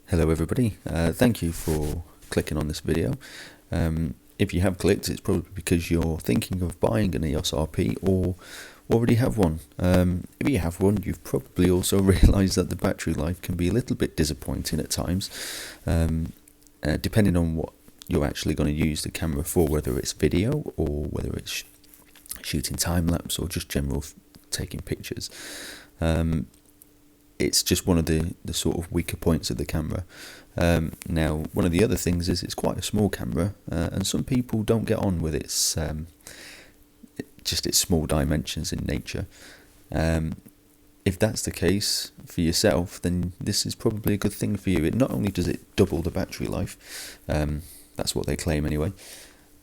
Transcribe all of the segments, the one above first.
Hello everybody, thank you for clicking on this video. If you have clicked, it's probably because you're thinking of buying an EOS RP or already have one. If you have one, you've probably also realised that the battery life can be a little bit disappointing at times, depending on what you're actually going to use the camera for, whether it's video or whether it's shooting time-lapse or just general taking pictures. It's just one of the sort of weaker points of the camera. Now, one of the other things is it's quite a small camera, and some people don't get on with its small dimensions in nature. If that's the case for yourself, then this is probably a good thing for you. It not only does it double the battery life, that's what they claim anyway.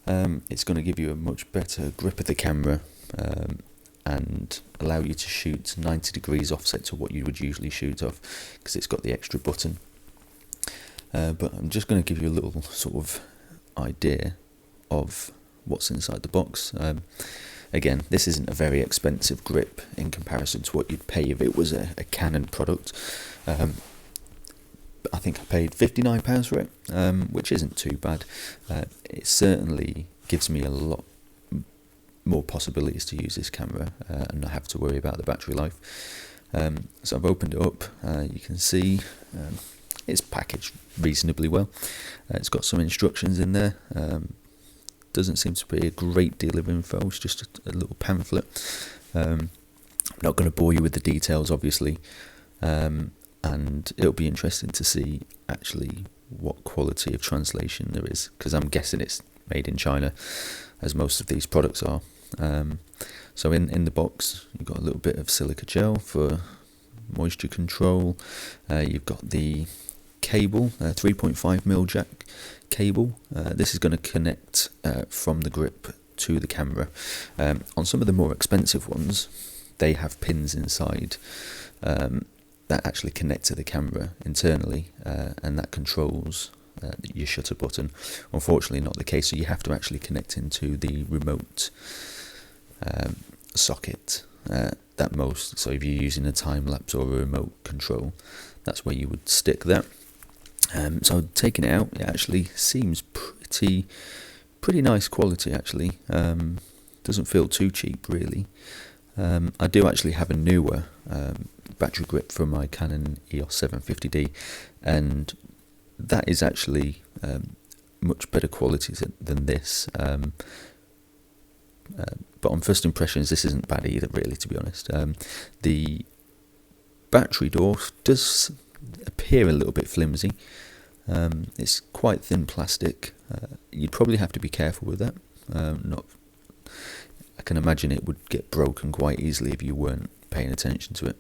It's going to give you a much better grip of the camera, and allow you to shoot 90 degrees offset to what you would usually shoot off, because it's got the extra button. But I'm just going to give you a little sort of idea of what's inside the box. Again, this isn't a very expensive grip in comparison to what you'd pay if it was a Canon product. I think I paid £59 for it, which isn't too bad. It certainly gives me a lot more possibilities to use this camera and not have to worry about the battery life. So I've opened it up. You can see it's packaged reasonably well. It's got some instructions in there. Doesn't seem to be a great deal of info. It's just a little pamphlet. I'm not going to bore you with the details, obviously, and it'll be interesting to see actually what quality of translation there is, because I'm guessing it's made in China, as most of these products are. So in the box, you've got a little bit of silica gel for moisture control. You've got the cable, 3.5mm jack cable. This is going to connect from the grip to the camera. On some of the more expensive ones, they have pins inside that actually connect to the camera internally, and that controls your shutter button. Unfortunately, not the case, so you have to actually connect into the remote socket that most. So if you're using a time lapse or a remote control, that's where you would stick that. So taking it out, it actually seems pretty nice quality. Actually, doesn't feel too cheap really. I do actually have a newer battery grip for my Canon EOS 750D, and that is actually much better quality than this. But on first impressions, this isn't bad either, really, to be honest. The battery door does appear a little bit flimsy. It's quite thin plastic. You'd probably have to be careful with that. I can imagine it would get broken quite easily if you weren't paying attention to it.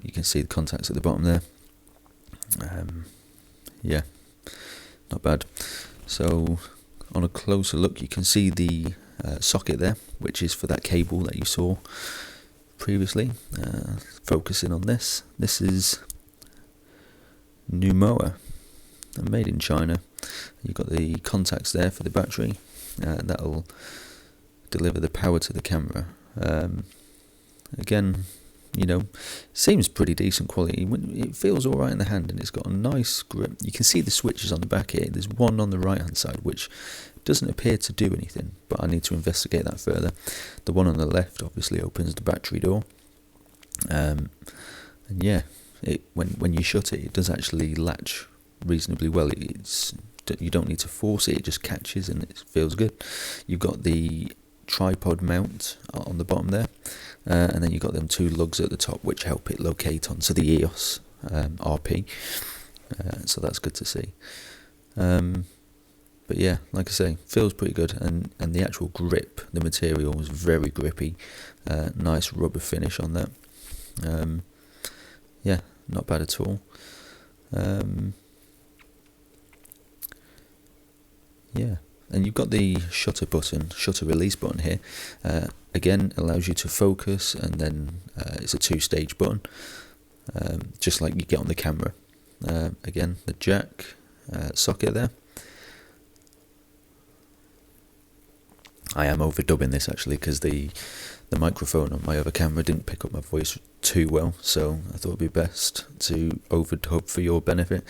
You can see the contacts at the bottom there. Yeah, not bad. So on a closer look, you can see the socket there, which is for that cable that you saw previously. Focusing on this is Numoa, made in China. You've got the contacts there for the battery. That'll deliver the power to the camera. Again, seems pretty decent quality. It feels alright in the hand, and it's got a nice grip. You can see the switches on the back here. There's one on the right hand side which doesn't appear to do anything, but I need to investigate that further. The one on the left obviously opens the battery door, and yeah, when you shut it, it does actually latch reasonably well. You don't need to force it; it just catches and it feels good. You've got the tripod mount on the bottom there, and then you've got them two lugs at the top which help it locate onto the EOS RP, so that's good to see. But yeah, like I say, feels pretty good, and the actual grip, the material was very grippy. Nice rubber finish on that. Yeah, not bad at all. Yeah, and you've got the shutter release button here. Again, allows you to focus, and then it's a two-stage button, just like you get on the camera. Again, the jack socket there. I am overdubbing this actually, because the microphone on my other camera didn't pick up my voice too well, so I thought it'd be best to overdub for your benefit.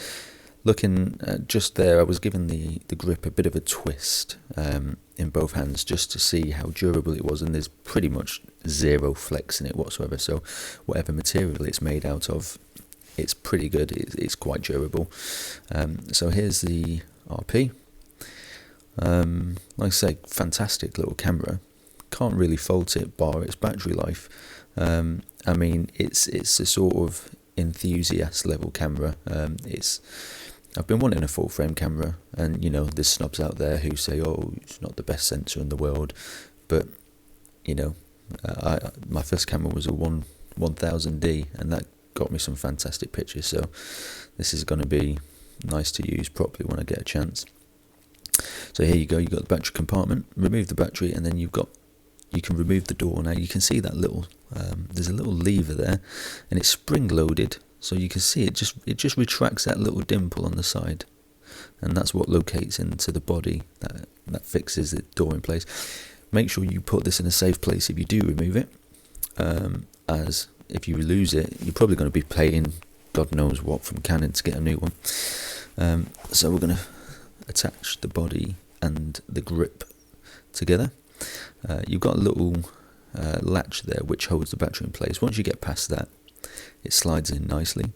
looking just there, I was giving the grip a bit of a twist in both hands just to see how durable it was, and there's pretty much zero flex in it whatsoever. So whatever material it's made out of, it's pretty good. It's quite durable. So here's the RP. Like I say, fantastic little camera. Can't really fault it bar its battery life. I mean, it's a sort of enthusiast level camera. I've been wanting a full frame camera, and you know, there's snobs out there who say, oh, it's not the best sensor in the world, but you know, my first camera was a 1000D, and that got me some fantastic pictures, so this is going to be nice to use properly when I get a chance. So here you go, you've got the battery compartment, remove the battery, and then you can remove the door. Now you can see that little, there's a little lever there, and it's spring loaded, so you can see it just retracts that little dimple on the side, and that's what locates into the body, that fixes the door in place. Make sure you put this in a safe place if you do remove it, as if you lose it, you're probably going to be paying God knows what from Canon to get a new one. So we're going to attach the body and the grip together. You've got a little latch there which holds the battery in place. Once you get past that, it slides in nicely,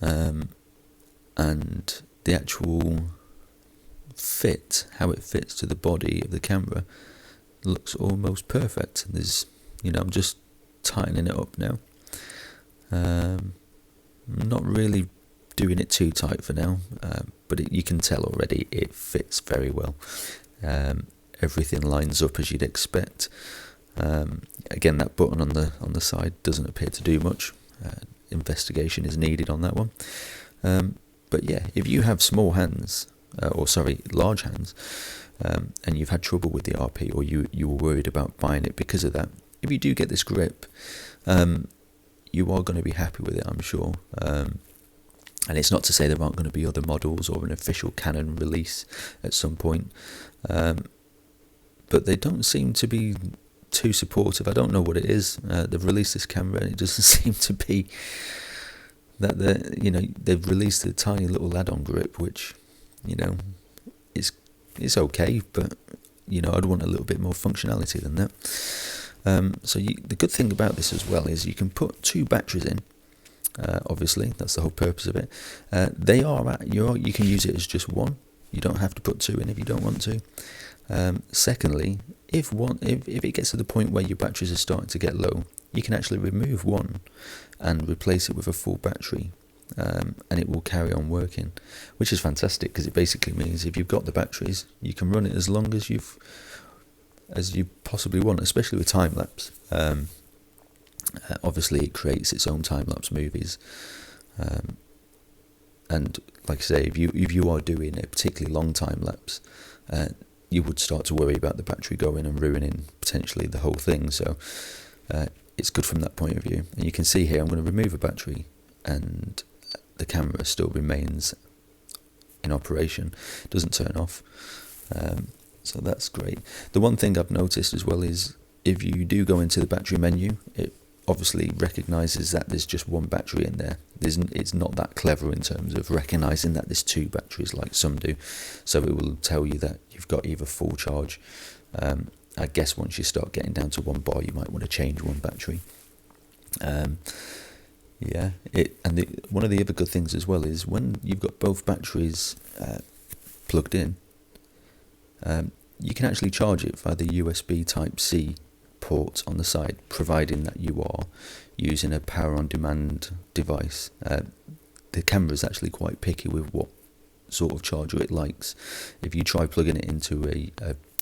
and the actual fit, how it fits to the body of the camera, looks almost perfect. There's, you know, I'm just tightening it up now. I'm not really doing it too tight for now, but you can tell already it fits very well. Everything lines up as you'd expect. Again, that button on the side doesn't appear to do much. Investigation is needed on that one. But yeah, if you have small hands, large hands, and you've had trouble with the RP, or you were worried about buying it because of that, if you do get this grip, you are going to be happy with it, I'm sure. And it's not to say there aren't going to be other models or an official Canon release at some point, but they don't seem to be too supportive. I don't know what it is. They've released this camera, and it doesn't seem to be that they've released a tiny little add-on grip, which, you know, is okay, but you know, I'd want a little bit more functionality than that. So the good thing about this as well is you can put two batteries in. Obviously, that's the whole purpose of it. You can use it as just one. You don't have to put two in if you don't want to. Secondly, if it gets to the point where your batteries are starting to get low, you can actually remove one and replace it with a full battery, and it will carry on working, which is fantastic, because it basically means if you've got the batteries, you can run it as long as you possibly want, especially with time lapse. Obviously, it creates its own time lapse movies, and like I say, if you are doing a particularly long time lapse, you would start to worry about the battery going and ruining potentially the whole thing. So it's good from that point of view. And you can see here, I'm going to remove a battery, and the camera still remains in operation. It doesn't turn off. So that's great. The one thing I've noticed as well is if you do go into the battery menu, it obviously recognises that there's just one battery in there. It's not that clever in terms of recognising that there's two batteries like some do. So it will tell you that you've got either full charge. I guess once you start getting down to one bar, you might want to change one battery. One of the other good things as well is when you've got both batteries plugged in, you can actually charge it via the USB Type-C port on the side, providing that you are using a power-on-demand device. The camera is actually quite picky with what sort of charger it likes. If you try plugging it into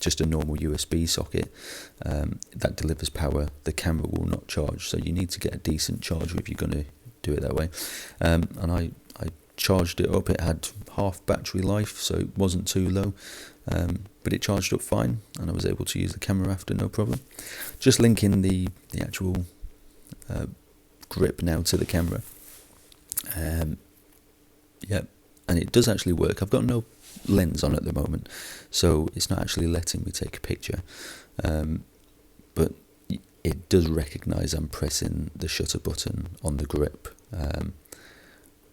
just a normal USB socket that delivers power, the camera will not charge. So you need to get a decent charger if you're going to do it that way. And I charged it up. It had half battery life, so it wasn't too low. But it charged up fine, and I was able to use the camera after, no problem. Just linking the actual grip now to the camera. And it does actually work. I've got no lens on at the moment, so it's not actually letting me take a picture. But it does recognise I'm pressing the shutter button on the grip,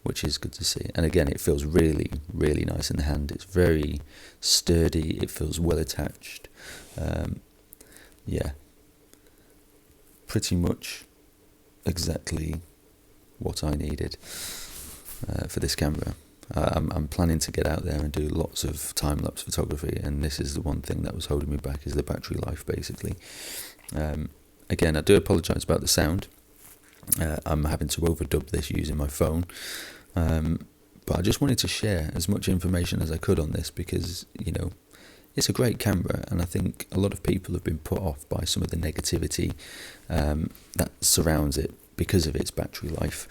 which is good to see. And again, it feels really, really nice in the hand. It's very sturdy. It feels well attached. Yeah, pretty much exactly what I needed for this camera. I'm planning to get out there and do lots of time-lapse photography, and this is the one thing that was holding me back, is the battery life, basically. Again, I do apologise about the sound. I'm having to overdub this using my phone, but I just wanted to share as much information as I could on this, because, you know, it's a great camera, and I think a lot of people have been put off by some of the negativity that surrounds it because of its battery life.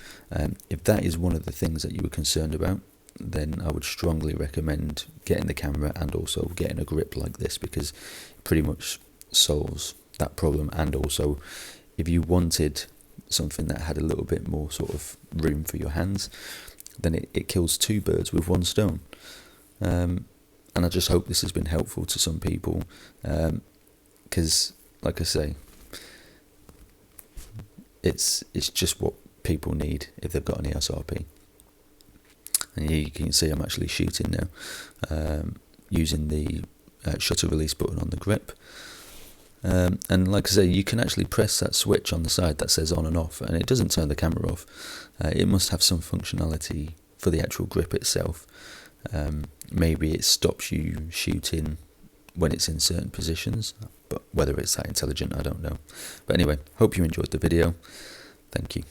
If that is one of the things that you were concerned about, then I would strongly recommend getting the camera and also getting a grip like this, because it pretty much solves that problem. And also, if you wanted something that had a little bit more sort of room for your hands, then it kills two birds with one stone. And I just hope this has been helpful to some people, because, like I say, it's just what people need if they've got an EOS RP. And you can see I'm actually shooting now, using the shutter release button on the grip. And like I say, you can actually press that switch on the side that says on and off, and it doesn't turn the camera off. It must have some functionality for the actual grip itself. Maybe it stops you shooting when it's in certain positions, but whether it's that intelligent, I don't know. But anyway, hope you enjoyed the video. Thank you.